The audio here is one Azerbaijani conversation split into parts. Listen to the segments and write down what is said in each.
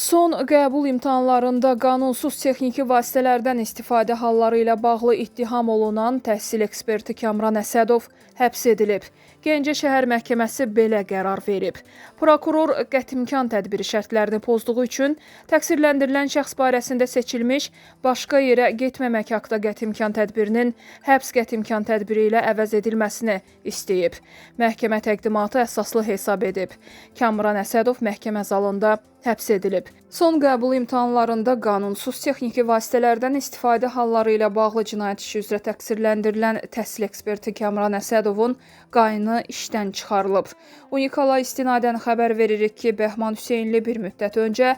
Son qəbul imtahanlarında qanunsuz texniki vasitələrdən istifadə halları ilə bağlı ittiham olunan təhsil eksperti Kamran Əsədov həbs edilib. Gəncə şəhər məhkəməsi belə qərar verib. Prokuror qətimkan tədbiri şərtlərini pozduğu üçün təqsirləndirilən şəxs barəsində seçilmiş başqa yerə getməmək haqda qətimkan tədbirinin həbs qətimkan tədbiri ilə əvəz edilməsini istəyib. Məhkəmə təqdimatı əsaslı hesab edib. Kamran Əsədov məhkəmə zalında həbs edilib. Son qəbul imtahanlarında qanunsuz texniki vasitələrdən istifadə halları ilə bağlı cinayət işi üzrə təqsirləndirilən təhsil eksperti Kamran Əsədovun qayını işdən çıxarılıb. Unikala istinadən xəbər veririk ki, Bəhman Hüseynli bir müddət öncə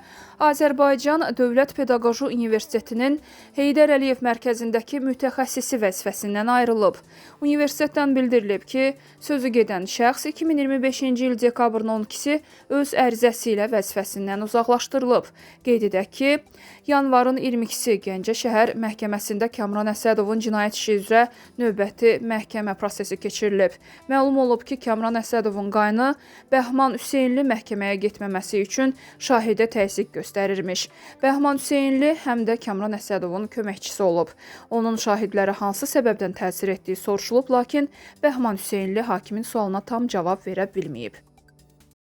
Azərbaycan Dövlət Pedaqoji Universitetinin Heydər Əliyev mərkəzindəki mütəxəssisi vəzifəsindən ayrılıb. Universitetdən bildirilib ki, sözü gedən şəxs 2025-ci il dekabrın 12-si öz ərizəsi ilə vəzifəsindən uzaqlaşdırılıb. Qeyd edək ki, yanvarın 22-si Gəncə şəhər məhkəməsində Kamran Əsədovun cinayət işi üzrə növbəti məhkəmə prosesi keçirilib. Məlum olub ki, Kamran Əsədovun qayını Bəhman Hüseynli məhkəməyə getməməsi üçün şahidə təzyiq göstərirmiş. Bəhman Hüseynli həm də Kamran Əsədovun köməkçisi olub. Onun şahidlərə hansı səbəbdən təsir etdiyi soruşulub, lakin Bəhman Hüseynli hakimin sualına tam cavab verə bilməyib.